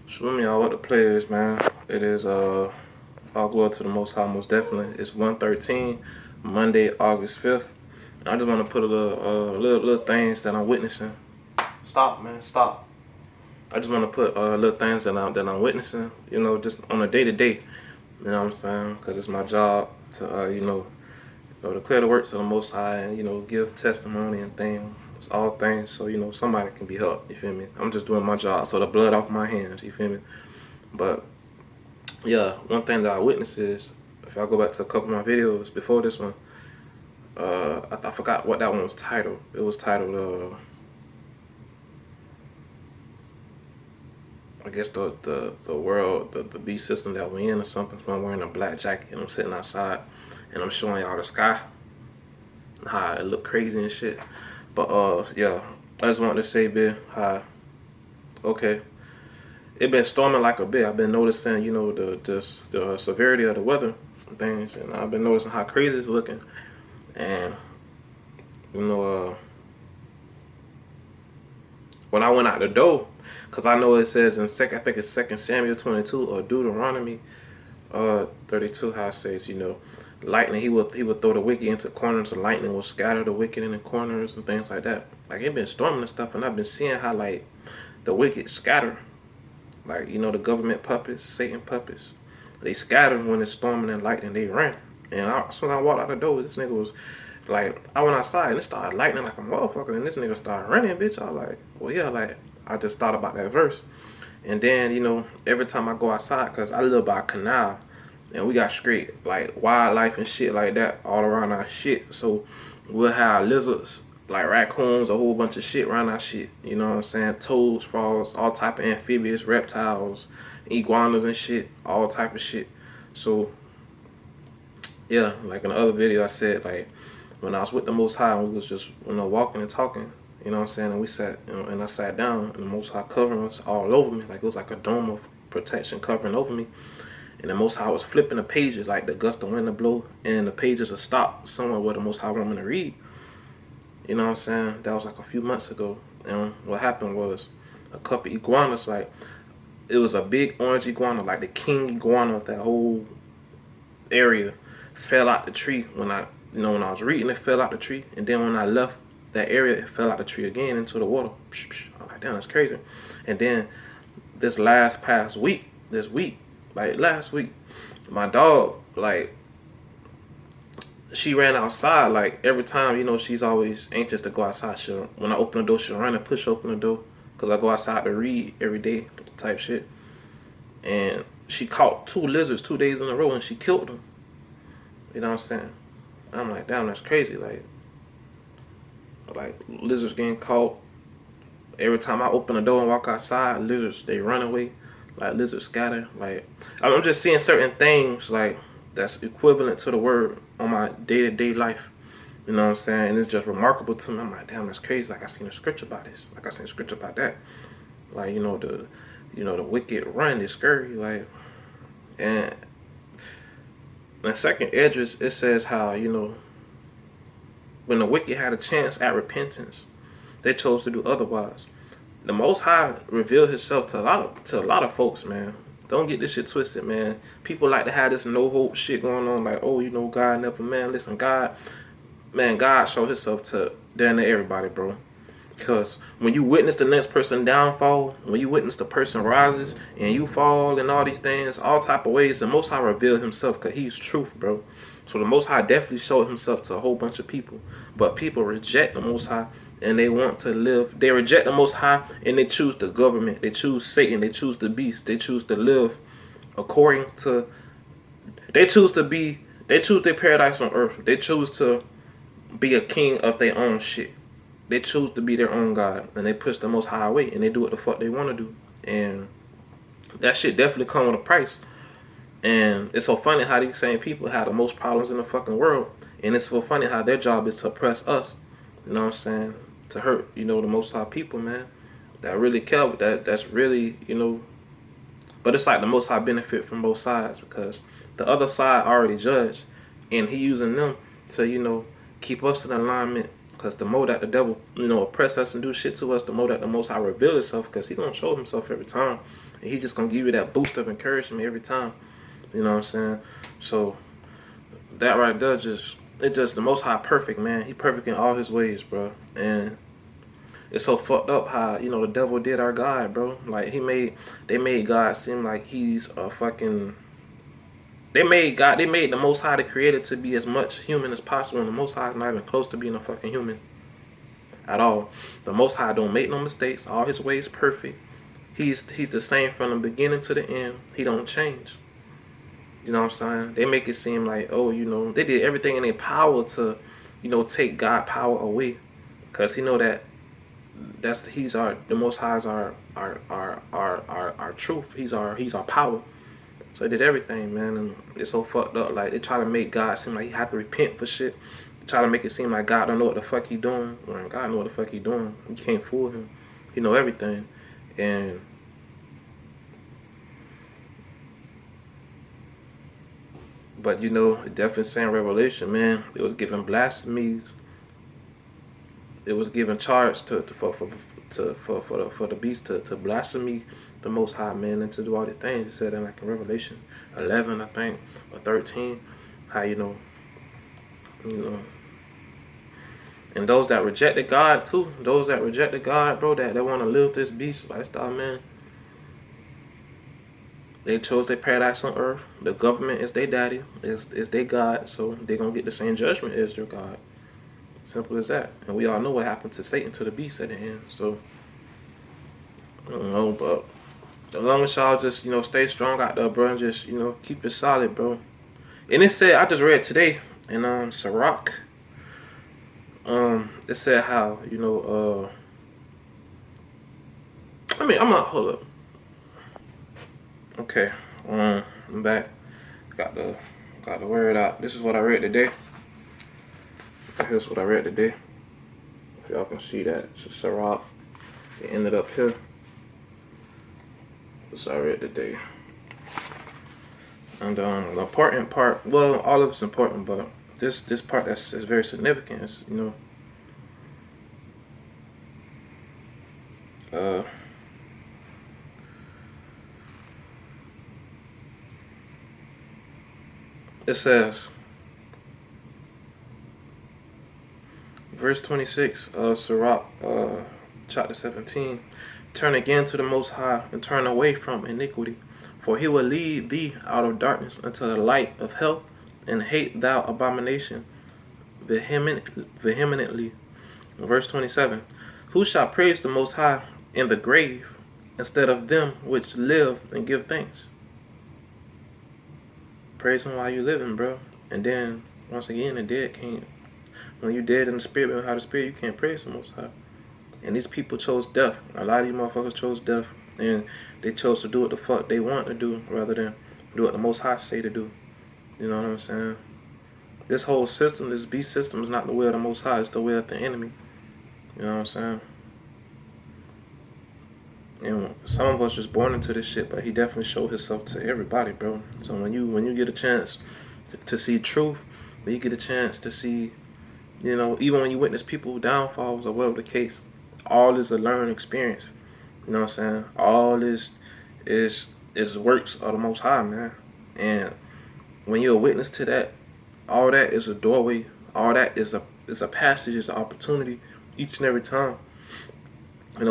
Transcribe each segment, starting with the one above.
Show me all what the play is, man. It is all glory to the Most High, most definitely. It's 113, Monday, August 5th. And I just want to put a little things that I'm witnessing. Stop, man, stop. I just want to put little things that I'm witnessing. You know, just on a day to day. You know what I'm saying? Because it's my job to declare the works of the Most High and give testimony and things. It's all things, so somebody can be helped. You feel me? I'm just doing my job, so the blood off my hands. You feel me? But yeah, one thing that I witnessed is, if I go back to a couple of my videos before this one, I forgot what that one was titled. It was titled, I guess the world, the beast system that we're in or something. So I'm wearing a black jacket and I'm sitting outside and I'm showing y'all the sky, how it look crazy and shit. But yeah, I just wanted to say, man, how okay, it been storming like a bit. I've been noticing, the severity of the weather and things, and I've been noticing how crazy it's looking. And you know, when I went out the door, cause I know it says in I think it's 2 Samuel 22 or Deuteronomy 32, how it says, lightning, he would throw the wicked into corners, and lightning will scatter the wicked in the corners and things like that. Like it been storming and stuff, and I've been seeing how like the wicked scatter, like the government puppets, Satan puppets. They scatter when it's storming and lightning. They ran, and so when I walked out the door, this nigga was like, I went outside and it started lightning like a motherfucker, and this nigga started running, bitch. I was like, well, yeah, like I just thought about that verse, and then every time I go outside, cause I live by a canal, and we got straight like wildlife and shit like that all around our shit. So we'll have lizards, like raccoons, a whole bunch of shit around our shit. You know what I'm saying? Toads, frogs, all type of amphibious, reptiles, iguanas and shit, all type of shit. So yeah, like in the other video I said, like when I was with the Most High and we was just walking and talking, you know what I'm saying, and we sat, and I sat down, and the Most High covering was all over me, like it was like a dome of protection covering over me. And the Most High was flipping the pages, like the gust of wind to blow, and the pages would stop somewhere where the Most High want me to read. You know what I'm saying? That was like a few months ago. And what happened was a couple iguanas, like it was a big orange iguana, like the king iguana of that whole area, fell out the tree when I was reading. It fell out the tree, and then when I left that area, it fell out the tree again into the water. I'm like, damn, that's crazy. And then this past week, like last week, my dog, like, she ran outside. Like every time, she's always anxious to go outside. When I open the door, she'll run and push open the door, cause I go outside to read every day, type shit. And she caught 2 lizards 2 days in a row, and she killed them. You know what I'm saying? I'm like, damn, that's crazy. Like lizards getting caught. Every time I open the door and walk outside, lizards, they run away. Like lizards scatter. Like I'm just seeing certain things like that's equivalent to the word on my day-to-day life. You know what I'm saying? And it's just remarkable to me. I'm like, damn, that's crazy. Like I seen a scripture about this. Like I seen a scripture about that. Like, the wicked run, they scurry. Like, and in second Esdras, it says how, when the wicked had a chance at repentance, they chose to do otherwise. The Most High revealed Himself to a lot of folks, man. Don't get this shit twisted, man. People like to have this no hope shit going on, like, oh, God never, man. Listen, God showed Himself to damn near everybody, bro. Because when you witness the next person downfall, when you witness the person rises and you fall and all these things, all type of ways, the Most High revealed Himself, because He's truth, bro. So the Most High definitely showed Himself to a whole bunch of people. But people reject the Most High, and they want to live. They reject the Most High, and they choose the government. They choose Satan. They choose the beast. They choose to live according to. They choose to be. They choose their paradise on earth. They choose to be a king of their own shit. They choose to be their own God, and they push the Most High away, and they do what the fuck they want to do. And that shit definitely come with a price. And it's so funny how these same people have the most problems in the fucking world. And it's so funny how their job is to oppress us. You know what I'm saying? To hurt, the Most High people, man. That really care. That's really, But it's like the Most High benefit from both sides, because the other side already judged. And He using them to, keep us in alignment Because the more that the devil, oppress us and do shit to us, the more that the Most High reveal himself, because he gonna show himself every time. And he just gonna give you that boost of encouragement every time. You know what I'm saying? So that right there just the Most High perfect, man. He perfect in all his ways, bro. And it's so fucked up how, the devil did our God, bro. Like they made God seem like he's a fucking they made the Most High, the Creator, to be as much human as possible, and the Most High is not even close to being a fucking human at all. The Most High don't make no mistakes. All his ways perfect. He's the same from the beginning to the end. He don't change. You know what I'm saying? They make it seem like, they did everything in their power to, take God power away, because he know that the Most High is our truth. He's our power. So they did everything, man, and it's so fucked up. Like, they try to make God seem like he have to repent for shit. They try to make it seem like God don't know what the fuck he doing. When God know what the fuck he doing. You can't fool him. He know everything. And but it definitely saying Revelation, man, it was giving blasphemies. It was giving charge for the beast to blaspheme the Most High, man, and to do all these things. It said in like in Revelation 11, I think, or 13, how and those that rejected God too, bro, that want to live this beast lifestyle, man. They chose their paradise on earth. The government is their daddy, is their God, so they're gonna get the same judgment as their God. Simple as that. And we all know what happened to Satan, to the beast at the end. So I don't know, but as long as y'all just, stay strong out there, bro, and just, keep it solid, bro. And it said, I just read today in Sirach, it said how, I'm gonna hold up. Okay, I'm back. Got the word out. This is what I read today. Here's what I read today. If y'all can see that, it's a Sirach. It ended up here. This I read today. And the important part, well, all of it's important, but this part is very significant. It's, it says, verse 26, Sirach, chapter 17, turn again to the Most High and turn away from iniquity, for he will lead thee out of darkness unto the light of health, and hate thou abomination vehemently. Verse 27, who shall praise the Most High in the grave instead of them which live and give thanks? Praise him while you living, bro. And then, once again, the dead can't. When you dead in the spirit, when you have the spirit, you can't praise the Most High. And these people chose death. A lot of these motherfuckers chose death. And they chose to do what the fuck they want to do rather than do what the Most High say to do. You know what I'm saying? This whole system, this beast system, is not the way of the Most High. It's the way of the enemy. You know what I'm saying? And some of us just born into this shit, but he definitely showed himself to everybody, bro. So when you get a chance to see truth, when you get a chance to see, even when you witness people downfalls or whatever the case, all is a learning experience. You know what I'm saying? All this is works of the Most High, man. And when you're a witness to that, all that is a doorway. All that is a passage, is an opportunity each and every time.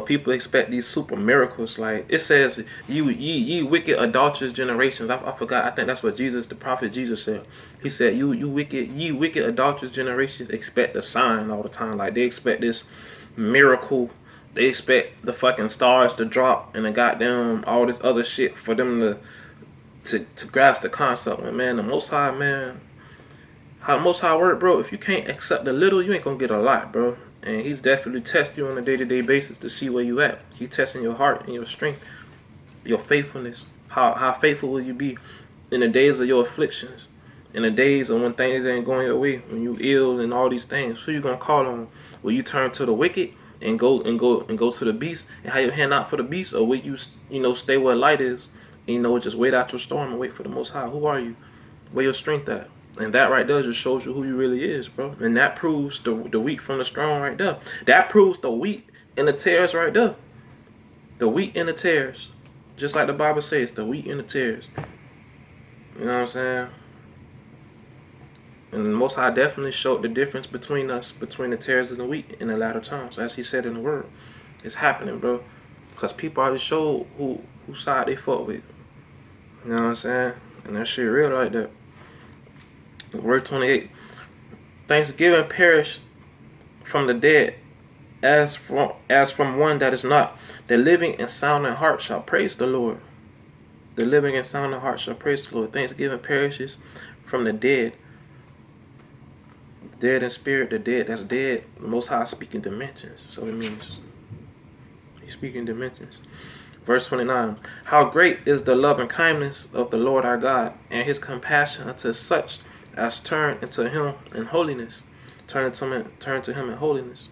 People expect these super miracles. Like it says, ye wicked adulterous generations. I forgot. I think that's what the prophet Jesus said. He said, ye wicked adulterous generations expect a sign all the time. Like they expect this miracle. They expect the fucking stars to drop and the goddamn all this other shit for them to grasp the concept. And man, the Most High, man, how the Most High work, bro. If you can't accept the little, you ain't gonna get a lot, bro. And he's definitely testing you on a day-to-day basis to see where you at. He's testing your heart and your strength, your faithfulness. How faithful will you be in the days of your afflictions, in the days of when things ain't going your way, when you ill and all these things? Who you gonna call on? Will you turn to the wicked and go to the beast and have your hand out for the beast, or will you stay where light is and just wait out your storm and wait for the Most High? Who are you? Where your strength at? And that right there just shows you who you really is, bro. And that proves the wheat from the strong right there. That proves the wheat and the tares right there. The wheat and the tares. Just like the Bible says, the wheat and the tares. You know what I'm saying? And the Most High definitely showed the difference between us, between the tares and the wheat in the latter times. As he said in the word. It's happening, bro. Because people already showed whose side they fought with. You know what I'm saying? And that shit real like that. Word 28. Thanksgiving perished from the dead, as from one that is not. The living and sound in heart shall praise the Lord. The living and sound in heart shall praise the Lord. Thanksgiving perishes from the dead. Dead in spirit, the dead that's dead. The Most High speaking dimensions. So it means he's speaking dimensions. Verse 29. How great is the love and kindness of the Lord our God, and his compassion unto such as turn into him in holiness. Turn to him in holiness.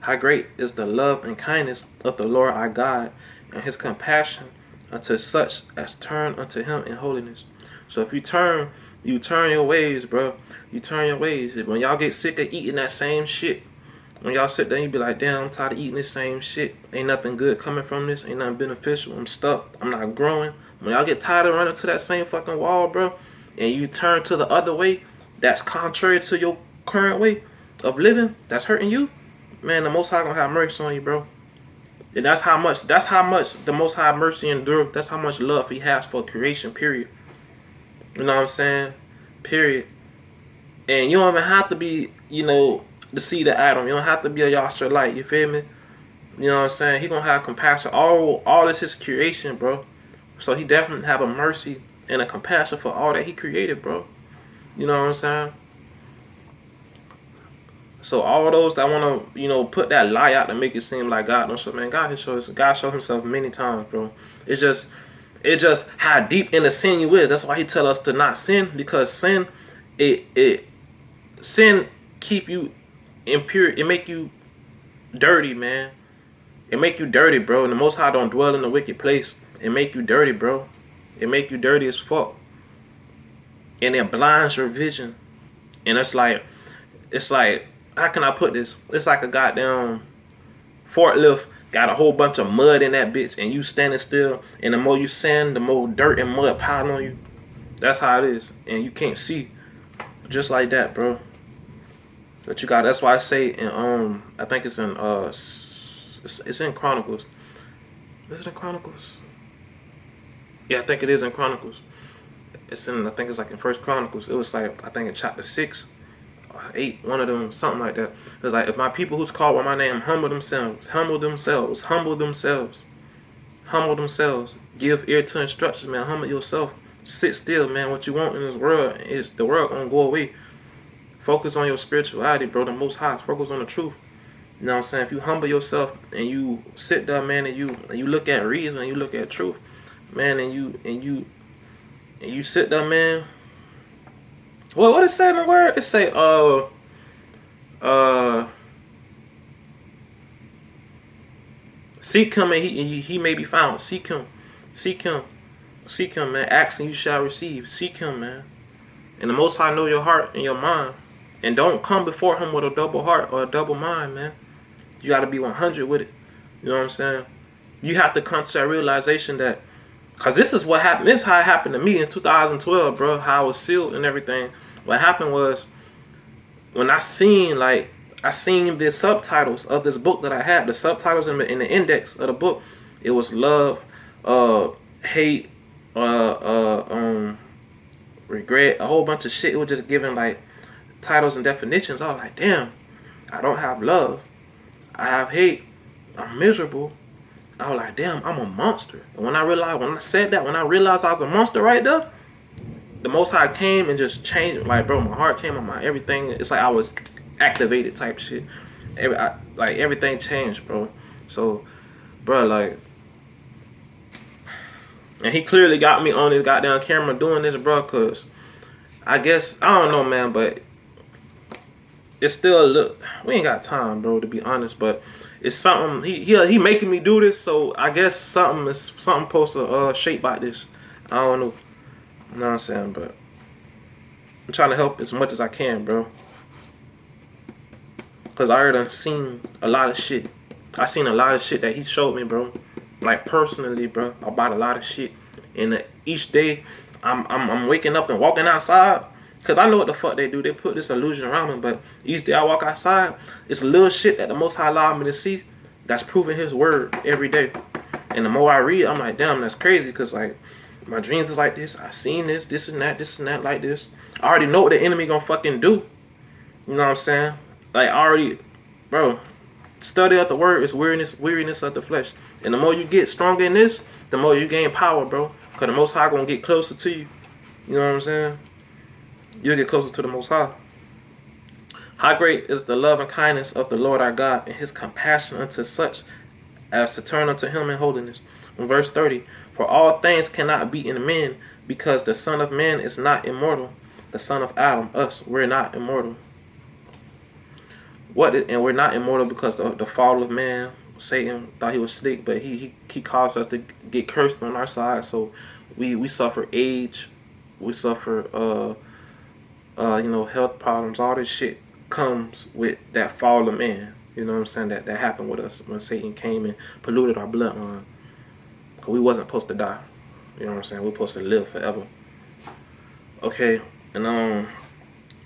How great is the love and kindness of the Lord our God, and his compassion unto such as turn unto him in holiness. So if you turn your ways, bro. You turn your ways. When y'all get sick of eating that same shit, when y'all sit there and you be like, damn, I'm tired of eating this same shit. Ain't nothing good coming from this. Ain't nothing beneficial. I'm stuck. I'm not growing. When y'all get tired of running to that same fucking wall, bro, and you turn to the other way that's contrary to your current way of living, that's hurting you, man, the Most High gonna have mercy on you, bro. And that's how much the Most High mercy endureth. That's how much love he has for creation, period. You know what I'm saying? Period. And you don't even have to be, the seed of Adam. You don't have to be a Yahshua light. You feel me? You know what I'm saying? He gonna have compassion. All is his creation, bro. So he definitely have a mercy and a compassion for all that he created, bro. You know what I'm saying? So all those that wanna, put that lie out to make it seem like God don't show, man. God showed himself many times, bro. It's just how deep in the sin you is. That's why he tell us to not sin, because sin keep you impure. It make you dirty, man. It make you dirty, bro. And the Most High don't dwell in the wicked place. It make you dirty, bro. It make you dirty as fuck. And it blinds your vision. And it's like, how can I put this? It's like a goddamn forklift got a whole bunch of mud in that bitch, and you standing still, and the more you stand, the more dirt and mud piling on you. That's how it is. And you can't see. Just like that, bro. But you got, that's why I say in I think it's in it's in Chronicles. Is it in Chronicles? Yeah, I think it is in Chronicles. I think it's like in First Chronicles. It was like, I think in chapter 6 or 8, one of them, something like that. It was like, if my people who's called by my name humble themselves, give ear to instructions, man, humble yourself, sit still, man. What you want in this world is the world gonna go away. Focus on your spirituality, bro. The Most High. Focus on the truth. You know what I'm saying? If you humble yourself and you sit there, man, and you look at reason, and you look at truth, man, and you sit there, man. Well, what it say in the word? It say, seek him and he may be found. Seek him, man. Ask and you shall receive. Seek him, man. And the Most High know your heart and your mind. And don't come before him with a double heart or a double mind, man. You got to be 100 with it. You know what I'm saying? You have to come to that realization that, because this is what happened. This is how it happened to me in 2012, bro. How I was sealed and everything. What happened was, when I seen the subtitles of this book that I had, the subtitles in the index of the book, it was love, hate, regret, a whole bunch of shit. It was just giving like titles and definitions. I was like, damn, I don't have love. I have hate. I'm miserable. I was like, damn, I'm a monster. And when I realized I was a monster right there, the Most High came and just changed it. Like, bro, my heart changed, my mind, everything. It's like I was activated type shit. Everything changed, bro. So, bro, like, and he clearly got me on his goddamn camera doing this, bro, because I guess, I don't know, man, but it's still we ain't got time, bro, to be honest, but it's something, he making me do this, so I guess something supposed to shape like this. I don't know. You know what I'm saying? But I'm trying to help as much as I can, bro. Cause I already done seen a lot of shit. I seen a lot of shit that he showed me, bro. Like personally, bro, about a lot of shit. And each day, I'm waking up and walking outside. Cause I know what the fuck they do. They put this illusion around me. But each day I walk outside, it's little shit that the Most High allowed me to see. That's proving His word every day. And the more I read, I'm like, damn, that's crazy. Cause like my dreams is like this. I seen this and that, like this. I already know what the enemy gonna fucking do. You know what I'm saying? Like already, bro. Study of the word is weariness of the flesh. And the more you get stronger in this, the more you gain power, bro. Cause the Most High gonna get closer to you. You know what I'm saying? You'll get closer to the Most High. How great is the love and kindness of the Lord our God, and His compassion unto such as to turn unto Him in holiness. In verse 30, for all things cannot be in men, because the Son of Man is not immortal. The son of Adam, us, we're not immortal. And we're not immortal because the fall of man. Satan thought he was slick, but he caused us to get cursed on our side. So we suffer age, we suffer health problems. All this shit comes with that fall of man. You know what I'm saying? That happened with us when Satan came and polluted our bloodline. Cause we wasn't supposed to die. You know what I'm saying? We're supposed to live forever. Okay, and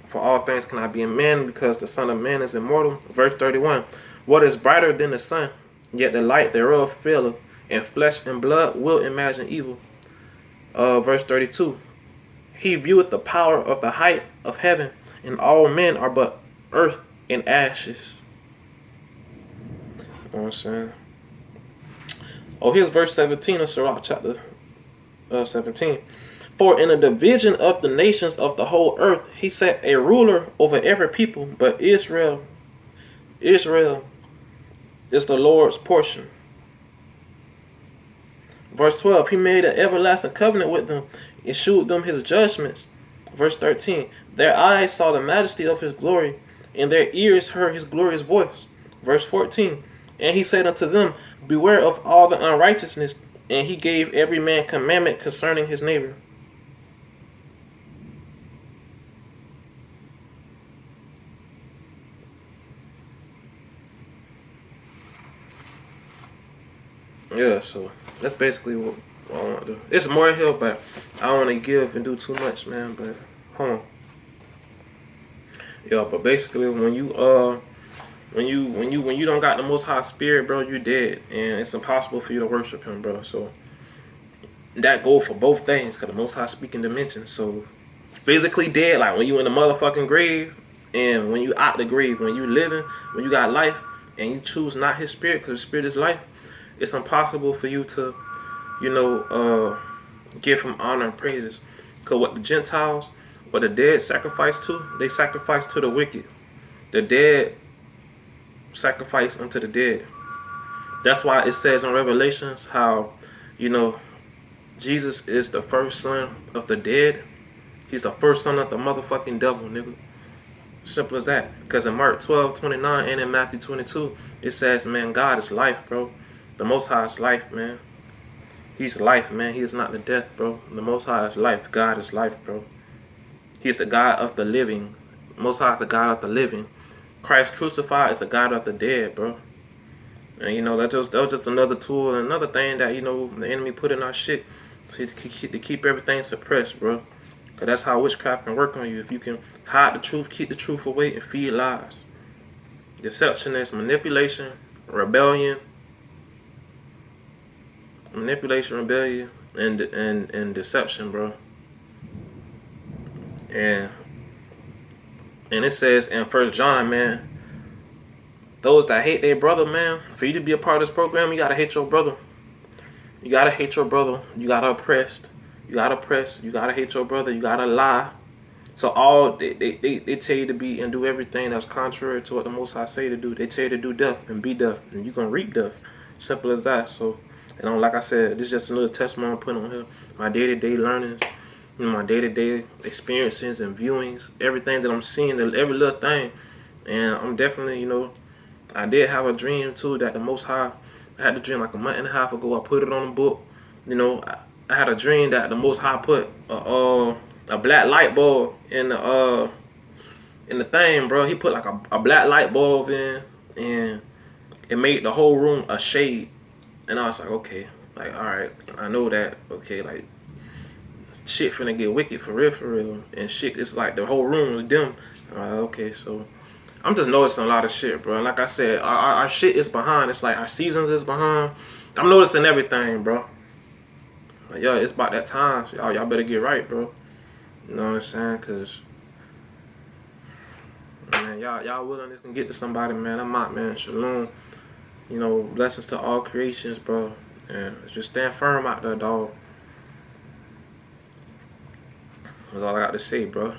for all things cannot be in man, because the Son of Man is immortal. Verse 31. What is brighter than the sun? Yet the light thereof faileth, and flesh and blood will imagine evil. Verse 32. He vieweth the power of the height of heaven, and all men are but earth and ashes. You know what I'm saying? Oh, here's verse 17 of Sirach chapter 17. For in the division of the nations of the whole earth, He set a ruler over every people, but Israel is the Lord's portion. Verse 12, He made an everlasting covenant with them and shewed them His judgments. Verse 13, their eyes saw the majesty of His glory, and their ears heard His glorious voice. Verse 14, and He said unto them, beware of all the unrighteousness, and He gave every man commandment concerning his neighbor. Yeah, so that's basically what I want to do. It's more here, but I don't want to give and do too much, man. But hold on. Yeah, but basically when you don't got the Most High Spirit, bro, you're dead, and it's impossible for you to worship Him, bro. So that go for both things, cause the Most High speaking dimension. So physically dead, like when you in the motherfucking grave, and when you out the grave, when you living, when you got life, and you choose not His Spirit, cause His Spirit is life. It's impossible for you to, give Him honor and praises. Because what the Gentiles, what the dead sacrifice to, they sacrifice to the wicked. The dead sacrifice unto the dead. That's why it says in Revelations how, Jesus is the first son of the dead. He's the first son of the motherfucking devil, nigga. Simple as that. Because in Mark 12:29 and in Matthew 22, it says, man, God is life, bro. The Most High is life, man. He's life, man. He is not the death, bro. The Most High is life. God is life, bro. He's the God of the living. Most High is the God of the living. Christ crucified is the God of the dead, bro. And that was just another tool, another thing that the enemy put in our shit to keep everything suppressed, bro. Cause that's how witchcraft can work on you. If you can hide the truth, keep the truth away, and feed lies. Deception is manipulation, rebellion. Manipulation, rebellion, and deception, bro. And it says in 1 John, man, those that hate their brother, man, for you to be a part of this program, you gotta hate your brother. You gotta hate your brother. You gotta oppress. You gotta hate your brother. You gotta lie. So they tell you to be and do everything that's contrary to what the Most High say to do. They tell you to do death and be death, and you're gonna reap death. Simple as that. So. And like I said, this is just another testimony I put on here. My day-to-day learnings, my day-to-day experiences and viewings, everything that I'm seeing, every little thing. And I'm definitely, I did have a dream too that the Most High, I had a dream like a month and a half ago. I put it on a book. I had a dream that the Most High put a black light bulb in the thing, bro. He put like a black light bulb in, and it made the whole room a shade. And I was like, okay, like, all right, I know that. Okay, like, shit finna get wicked for real. And shit, it's like the whole room was dim. I'm like, okay, so I'm just noticing a lot of shit, bro. Like I said, our shit is behind. It's like our seasons is behind. I'm noticing everything, bro. Like, yo, it's about that time. So y'all better get right, bro. You know what I'm saying? Cause man, y'all willingness can get to somebody, man. I'm out, man. Shalom. You know, blessings to all creations, bro. And just stand firm out there, dog. That's all I got to say, bro.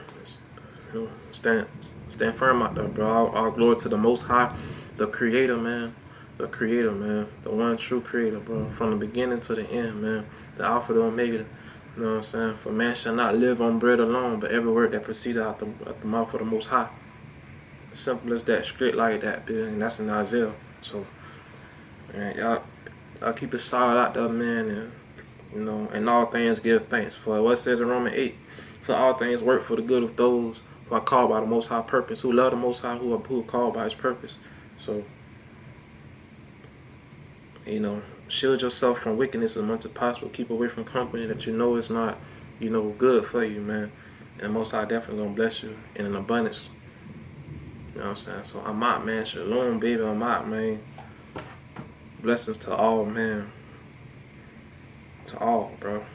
You know, stand firm out there, bro. All glory to the Most High, the Creator, man. The Creator, man. The one true Creator, bro. From the beginning to the end, man. The Alpha, the Omega. You know what I'm saying? For man shall not live on bread alone, but every word that proceeded out the mouth of the Most High. Simple as that, straight like that, dude. And that's in Isaiah. So, man, y'all keep it solid out there, man. And, you know, in all things give thanks. For what it says in Romans 8, for all things work for the good of those who are called by the Most High purpose, who love the Most High, who are called by His purpose. So, you know, shield yourself from wickedness as much as possible. Keep away from company that you know is not, you know, good for you, man. And the Most High definitely gonna bless you in an abundance. You know what I'm saying? So I'm out, man. Shalom, baby. I'm out, man. Blessings to all, man. To all, bro.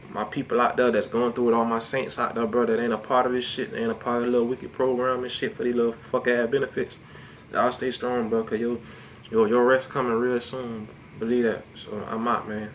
My people out there that's going through it, all my saints out there, bro, that ain't a part of this shit, they ain't a part of the little wicked program and shit for these little fuck ass benefits. Y'all stay strong, bro, cause your rest coming real soon. Believe that. So I'm out, man.